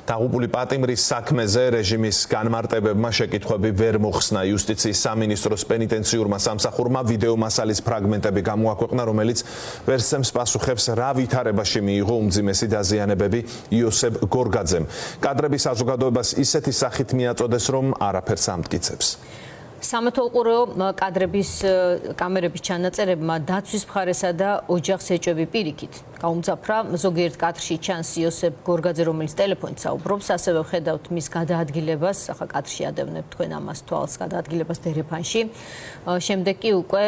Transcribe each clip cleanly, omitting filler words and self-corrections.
დაღუპული პატიმრის საქმეზე რეჟიმის განმარტებებმა შეკითხვები ვერ მოხსნა. იუსტიციის სამინისტროს პენიტენციურმა სამსახურმა ვიდეო მასალის ფრაგმენტები გამოაქვეყნა, რომელიც ვერ სცემს პასუხებს, რა ვითარებაში მიიღო უმძიმესი დაზიანებები იოსებ გორგაძემ. კადრები საზოგადოებას ისეთი სახით მიაწოდეს, რომ არაფერს ამტკიცებს. სამეთვალყურეო კადრების კამერების ჩანაწერებმა დაცვის მხარესა და ოჯახს ეჭვები პირიქით. გაუმძაფრა ზოგიერთ კადრში ჩანს იოსებ გორგაძე, რომელიც ტელეფონით საუბრობს, ასევე ვხედავთ მის გადაადგილებას, ახლა კადრში ადევნებთ თქვენ ამას თვალს გადაადგილებას დერეფანში. შემდეგ კი უკვე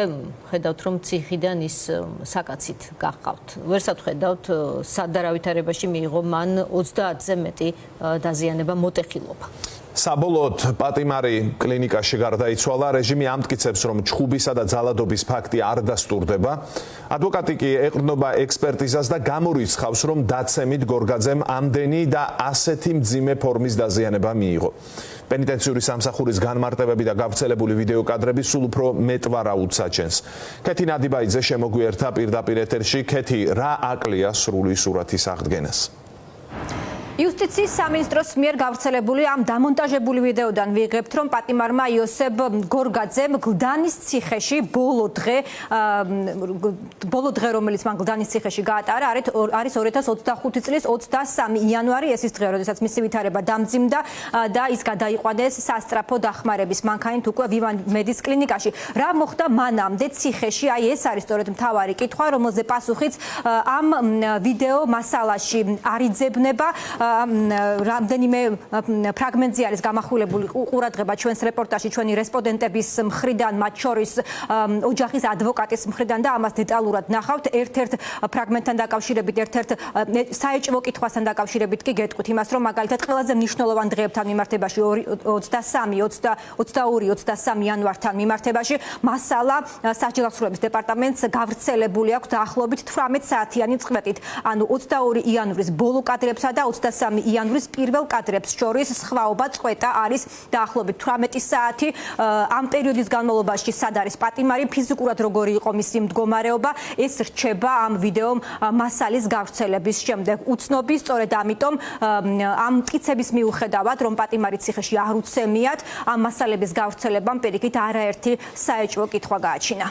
ვხედავთ, რომ ციხიდან ის საკაცით გახყავთ. ვერსად ვხედავთ სად და რა ვითარებაში მიიღო მან 30-ზე მეტი დაზიანება მოტეხილობა. საბოლოოდ პატიმარი კლინიკაში გარდაიცვალა. რეჟიმი ამტკიცებს, რომ ჩხუბისა და ძალადობის ფაქტი არ დასტურდება. ადვოკატი კი ეყრდნობა ექსპერტიზას და გამორიცხავს, რომ დაცემით გორგაძემ ამდენი და ასეთი მძიმე ფორმის დაზიანება მიიღო. პენიტენციური სამსახურის განმარტებები და გავრცელებული ვიდეო კადრები სულ უფრო მეტ ვარაუდს აჩენს. ქეთი ნადიბაიძე შემოგვიერთა პირდაპირ ეთერში. ქეთი, რა აკლია სრული სურათის აღდგენას? იუსტიციის სამინისტროს მიერ გავრცელებული ამ დამონტაჟებული ვიდეოდან ვიღებთ, რომ პატიმარმა იოსებ გორგაძემ გლდანის ციხეში ბოლო დღე, რომელიც მან გლდანის ციხეში გაატარა, არის 2025 წლის 23 იანვარი, ეს ის დღე, როდესაც მისი ვითარება დამძიმდა და ის გადაიყვანეს სასწრაფო დახმარების მანქანით უკვე ვივან მედის კლინიკაში. რა მოხდა მანამდე ციხეში? აი ეს არის სწორედ მთავარი კითხვა, რომელზე პასუხიც ამ ვიდეო მასალაში არ იძებნება. რამდენიმე ფრაგმენტზე არის გამახვილებული ყურადღება ჩვენს რეპორტაჟში ჩვენი რესპონდენტების მხრიდან, მათ შორის ოჯახის ადვოკატის მხრიდან და ამას დეტალურად ნახავთ. ერთ-ერთ ფრაგმენტთან დაკავშირებით, ერთ-ერთ საეჭვო კითხვასთან დაკავშირებით კი გეტყვით იმას, რომ მაგალითად ყველაზე მნიშვნელოვან დღეებთან მიმართებაში 23, 23 იანვართან მიმართებაში მასალა სასჯელ აღსრულების დეპარტამენტს გავრცელებული აქვს დაახლოებით 18 საათიანი წყვეტით. ანუ 22 იანვრის ბოლო კადრებსა და 23 იანვრის პირველ კადრებს შორის სხვაობა წყვეტა არის დაახლოებით 18 საათი. ამ პერიოდის განმავლობაში სად არის პატიმარი, ფიზიკურად როგორი იყო მისი მდგომარეობა, ეს რჩება ამ ვიდეო მასალის გავრცელების შემდეგ. უცნობი, სწორედ ამიტომ ამ მტკიცების მიუხედავად, რომ პატიმარი ციხეში არ უცემიათ, ამ მასალების გავრცელებამ პირიქით არაერთი საეჭვო კითხვა გააჩინა.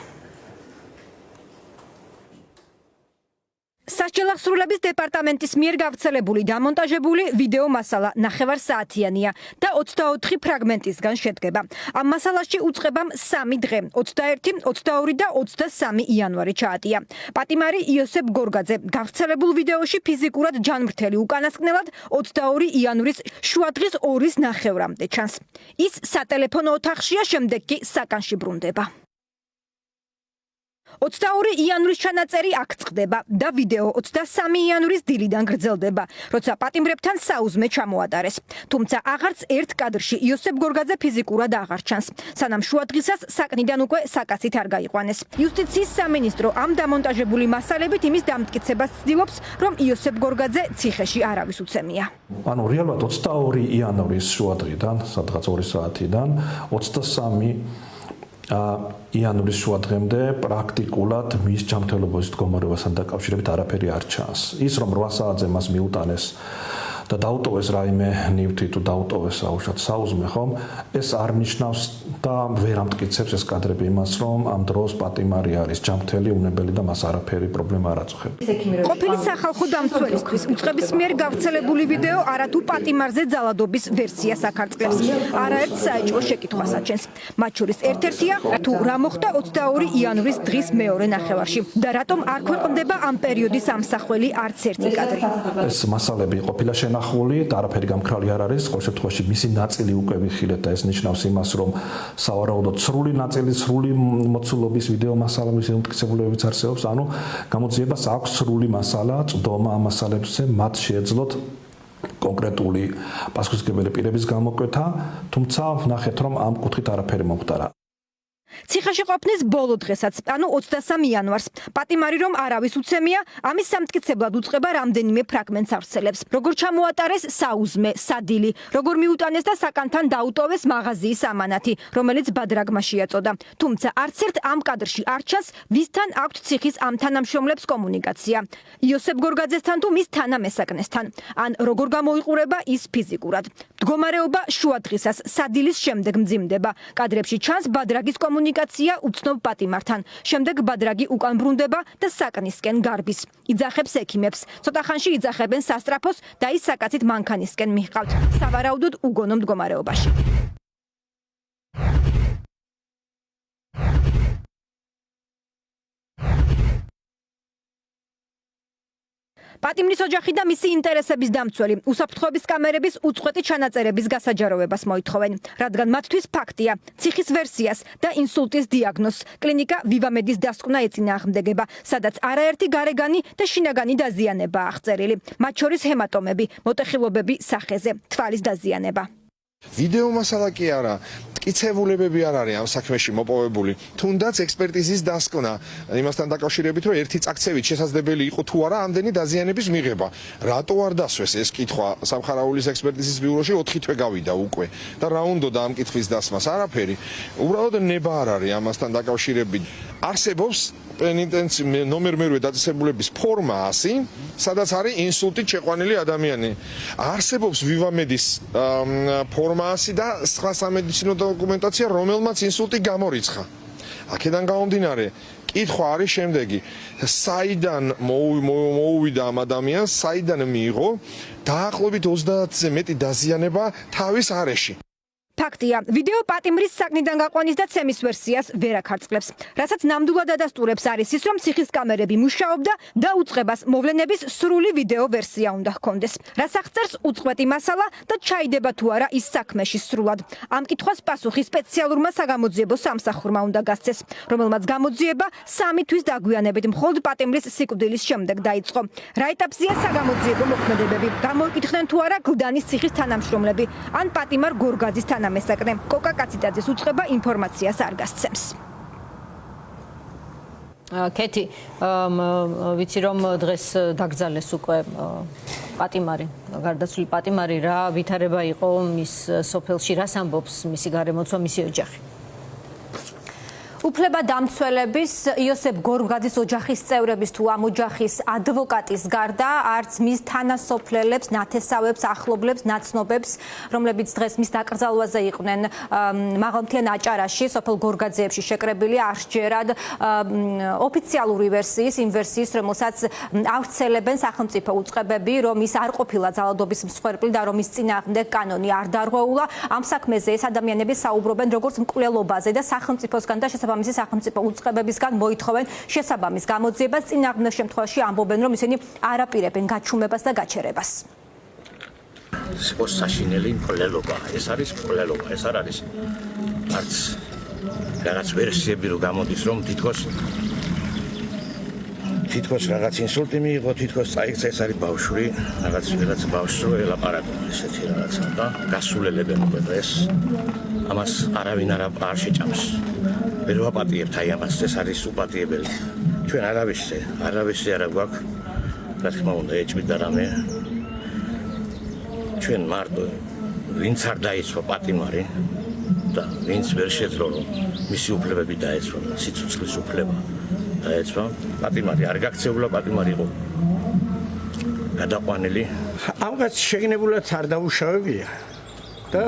სასჯელ აღსრულების დეპარტამენტის მიერ გავრცელებული დამონტაჟებული ვიდეო მასალა 9 საათიანია და 24 ფრაგმენტისგან შედგება. ამ მასალაში უწყებამ 3 დღე, 21, 22 და 23 იანვარი ჩაატია. პატიმარი იოსებ გორგაძე გავრცელებულ ვიდეოში ფიზიკურად ჯანმრთელი, უკანასკნელად 22 იანვრის შუადღის 2-ის ნახევრამდე ჩანს. ის სატელეფონო ოთახშია, შემდეგ კი საკანში ბრუნდება. 22 იანვრის ჩანაწერი აქ წყდება და ვიდეო 23 იანვრის დილიდან გრძელდება, როცა პატიმრებთან საუზმე ჩამოატარეს. თუმცა აღარც ერთ კადრში იოსებ გორგაძე ფიზიკურად აღარ ჩანს, სანამ შუადღისას საკნიდან უკვე საკაცით არ გაიყვანეს. იუსტიციის სამინისტრო ამ დამონტაჟებული მასალებით იმის დამტკიცებას ცდილობს, რომ იოსებ გორგაძე ციხეში არავის უცემია. ანუ რეალურად 22 იანვრის შუადღიდან, სადღაც 2 საათიდან 23 იანვრის შუადღემდე პრაქტიკულად მის ჯანმრთელობის მდგომარეობასთან დაკავშირებით არაფერი არ ჩანს. ის რომ 8 საათზე მას მიუტანეს და დაუტოვეს რაიმე ნივთი თუ დაუტოვეს აუშვათ საუზმე, ხომ? ეს არ ნიშნავს და ვერ ამტკიცებს ეს კადრები იმას, რომ ამ დროს პატიმარი არის ჯანმრთელი, უნებელი და მას არაფერი პრობლემა არ აწუხებს. ყოფილი სახალხო დამცველისთვის უწყების მიერ გავრცელებული ვიდეო არათუ პატიმარზე ძალადობის ვერსიას აკარწყლებს, არაერთ საეჭვო შეკითხვას აჩენს. მათ შორის ერთ-ერთია, თუ რა მოხდა 22 იანვრის დღის მეორე ნახევარში და რატომ არ ქვეყნდება ამ პერიოდის ამსახველი არც ერთი კადრი. ეს მასალები ყოფილა შენახული და არაფერი გამქრალი არ არის. ყოველ შემთხვევაში მისი ნაწილი უკვე ვიხილეთ და ეს ნიშნავს იმას, რომ სავარაუდოდ სრული ნაწილი, სრული მოცულობის ვიდეო მასალა მისი უმტკიცებულებებიც არსებობს. ანუ გამოძიებას აქვს სრული მასალა, წვდომა ამ მასალებზე, მათ შეეძლოთ კონკრეტული პასუხისმგებელი პირების გამოკვეთა, თუმცა ვნახეთ, რომ ამ კუთხით არაფერი მომხდარა. ციხეში ყოფნის ბოლო დღესაც, ანუ 23 იანვარს, პატიმარი რომ არავის უცემია, ამის სამტკიცებლად უწყება რამდენიმე ფრაგმენტს ავრცელებს. Როგორ ჩამოატარეს საუზმე, სადილი, როგორ მიუტანეს და საკანთან დაუტოვეს მაღაზიის ამანათი, რომელიც ბადრაგმა შეაწოდა. Თუმცა არც ერთ ამ კადრში არ ჩანს, ვისთან აქვთ ციხის ამ თანამშრომლებს კომუნიკაცია. იოსებ გორგაძესთან თუ მის თანამესაკნესთან, ან როგორ გამოიყურება ის ფიზიკურად. მდგომარეობა შუადღისას, სადილის შემდეგ მძიმდება. კადრებში ჩანს ბადრაგის კომუნიკაცია უცნობ პატიმართან. შემდეგ ბადრაგი უკან ბრუნდება და საკნისკენ გარბის. იძახებს ექიმებს. ცოტა ხანში იძახებენ სასტრაფოს და ის საკაცით მანქანისკენ მიჰყავთ. სავარაუდოდ უგონო მდგომარეობაში. პატიმრის ოჯახი და მისი ინტერესების დამცველი უსაფრთხოების კამერების უწყვეტი ჩანაწერების გასაჯაროვებას მოითხოვენ, რადგან მათთვის ფაქტია, ციხის ვერსიას და ინსულტის დიაგნოზს კლინიკა ვივამედის დასკვნა ეწინააღმდეგება, სადაც არაერთი გარეგანი და შინაგანი დაზიანებაა აღწერილი, მათ შორის ჰემატომები, მოტეხილობები სახეზე, თვალის დაზიანება. ვიდეო მასალა კი არა, მტკიცებულებები არ არის ამ საქმეში მოპოვებული. თუნდაც ექსპერტიზის დასკვნა იმასთან დაკავშირებით, რომ ერთი წაქცევით შესაძლებელი იყო თუ არა ამდენი დაზიანების მიღება. რატო არ დასვეს ეს კითხვა სამხარაულის ექსპერტიზის ბიუროში 4 თვე გავიდა უკვე და რა უნდოდა ამ კითხვის დასმას? არაფერი. უბრალოდ ნება არ არის ამასთან დაკავშირებით. არსებობს პენიტენცი ნომერ მერვე დაწესებულების ფორმა 100, სადაც არის ინსულტით შეყვანილი ადამიანი. არსებობს ვივამედის ფორმა 100 და სხვა სამედიცინო დოკუმენტაცია, რომელმაც ინსულტი გამორიცხა. აქედან გამომდინარე, კითხვა არის შემდეგი: საიდან მოუვიდა ამ ადამიანს, საიდან მიიღო დაახლოებით 30-ზე მეტი დაზიანება თავის არეში? ფაქტია, ვიდეო პატიმრის საკნიდან გაყვანის და ცემის ვერსიას ვერ აკარწყლებს. რასაც ნამდვილად ადასტურებს არის ის, რომ ციხის კამერები მუშაობდა და უწყებას მოვლენების სრული ვიდეო ვერსია უნდა ჰქონდეს. რაც აღწერს უწყვეტი მასალა და ჩაიდება თუ არა ის საქმეში სრულად. ამ კითხვას პასუხი სპეციალურმა საგამოძიებო სამსახურმა უნდა გასცეს, რომელმაც გამოძიება 3 თვის დაგვიანებით მხოლოდ პატიმრის სიკვდილის შემდეგ დაიწყო. რა ეტაპზეა საგამოძიებო მოქმედებები? გამოიკითხნენ თუ არა გლდანის ციხის თანამშრომლები ან პატიმარ გორგაძის mesakne კოკა კაციტაძის უწყება ინფორმაციას არ გასცემს. კეთი, ვიცი რომ დღეს დაგძალეს უკვე პატიმარი, გარდაცვლილი პატიმარი, რა ვითარება იყო მის სოფელში, რას ამბობს მისი გარემოცვა, მისი ოჯახი? უფლება დამცველების იოსებ გორგაძის ოჯახის წევრების თუ ამ ოჯახის ადვოკატის გარდა არც მის თანასოფლელებს, ნათესავებს, ახლობლებს, ნაცნობებს, რომლებიც დღეს მის დაკრძალვაზე იყვნენ მაღალმთიან აჭარაში, სოფელ გორგაძეებში შეკრებილი არსჯერად ოფიციალური ვერსიის, იმ ვერსიის, რომელსაც ავრცელებენ სახელმწიფო უწყებები, რომ ის არ ყოფილა ძალადობის მსხვერპლი და რომ ის წინააღმდეგ კანონი არ დარღვეულა. ამ საქმეზე ეს ადამიანები საუბრობენ როგორც მკვლელობაზე და სახელმწიფოსგან და შესაბამისი სახელმწიფო უწყებებისგან მოითხოვენ შესაბამის გამოძიებას, წინააღმდეგ შემთხვევაში ამბობენ, რომ ისინი არ აპირებენ გაჩუმებას და გაჩერებას. საშინელი მკვლელობა, ეს არის მკვლელობა, ეს არ არის არც რაღაც ვერსიები რო გამოდის, რომ თითქოს რაღაც ინსულტი მიიღო, თითქოს წაიქცა, ეს არის ბავშვი, რაღაც ბავშვს რო ელაპარაკო ესეთი რაღაცა და გასულელებენ უკვე დღეს. ამას არავინ არ შეჭამს. ვერ ვაპატიებთ აი ამას, ეს არის უპატიებელი. ჩვენ არავის არ გვაქვს, რა თქმა უნდა, ეჭვი და რამე. ჩვენ მარტო ვინც არ დაიცვა პატიმარი და ვინც ვერ შეძლო რომ მისი უფლებები დაეცვა, სიცოცხლის უფლება დაეცვა, პატიმარი არ გაქცეულა, პატიმარი იყო გადაყვანილი. ამღაც შეგნებულად არ დაუშავებია და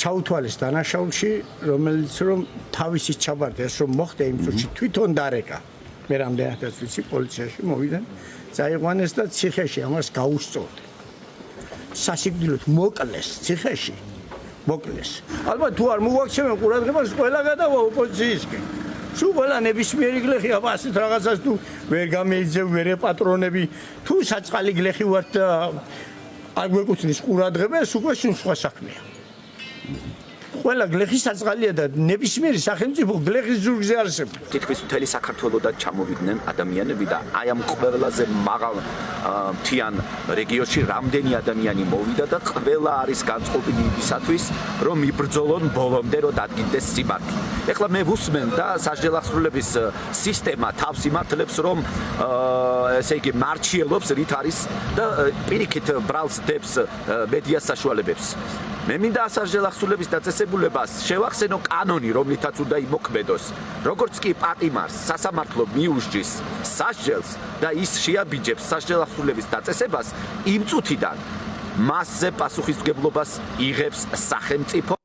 ჩაუთვალეს დანაშაულში, რომელიც რომ თავისი ჩაბარდეს რომ მოხდა იმ წუთში თვითონ დარეკა. მე რამდენადაც ვიცი, პოლიციაში მოვიდნენ, წაიყვანეს და ციხეში ამას გაუსწორდა. სასიკვდილოდ მოკლეს ციხეში. მოკლეს. ალბათ თუ არ მოვაქცევენ ყურადღებას, ყველა გადავა ოპოზიციისკენ. სულ ყველა ნებისმიერი გლეხი ასეთ რაღაცას თუ ვერ გამეიძევ, ვერ ეპატრონები, თუ საწყალი გლეხი ვართ და არ გვეკუთვნის ყურადღებას, უკვე სხვა საქმეა. ყველა გლეხის საწყალია და ნებისმიერი სახელმწიფო გლეხის ზურგზე არსებობს. თითქმის მთელი საქართველოდან ჩამოვიდნენ ადამიანები და აი ამ ყველაზე მაღალ მთიან რეგიონში რამდენი ადამიანი მოვიდა და ყველა არის განწყობილი იმისათვის, რომ იბრძოლონ ბოლომდე, რომ დადგინდეს სიმართლე. ეხლა მე ვუსმენ და სასჯელახსრულების სისტემა თავს იმართლებს, რომ ესე იგი მარჩიელობს რით არის და პირიქით ბრალს დებს მედია საშუალებებს. მე მინდა სასჯელახსრულების დაწესებულებას შევახსენო კანონი, რომლითაც უნდა იმოქმედოს. როგორც კი პატიმარს სასამართლო მიუსჯის სასჯელს და ის შეაბიჯებს სასჯელახსრულების დაწესებას, იმ წუთიდან მასზე პასუხისმგებლობას იღებს სახელმწიფო.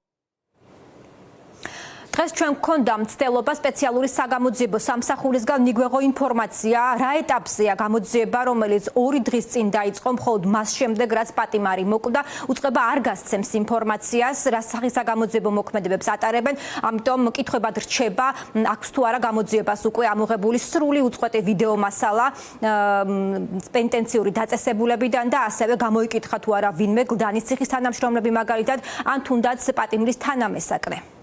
დღეს ჩვენ გვქონდა მცდელობა სპეციალური საგამოძიებო სამსახურისგან მიგვეღო ინფორმაცია, რა ეტაპზეა გამოძიება, რომელიც 2 დღის წინ დაიწყო, მხოლოდ მას შემდეგ, რაც პატიმარი მოკვდა, უწყება არ გასცემს ინფორმაციას, რა სახის საგამოძიებო მოქმედებებს ატარებენ, ამიტომ კითხვებად რჩება, აქვს თუ არა გამოძიებას უკვე ამოღებული სრული უწყვეტი ვიდეო მასალა პენტენციური დაწესებულებიდან და ასევე გამოიკითხა თუ არა ვინმე გლდანის ციხის თანამშრომლები მაგალითად, ან თუნდაც პატიმრის თანამესაკრე.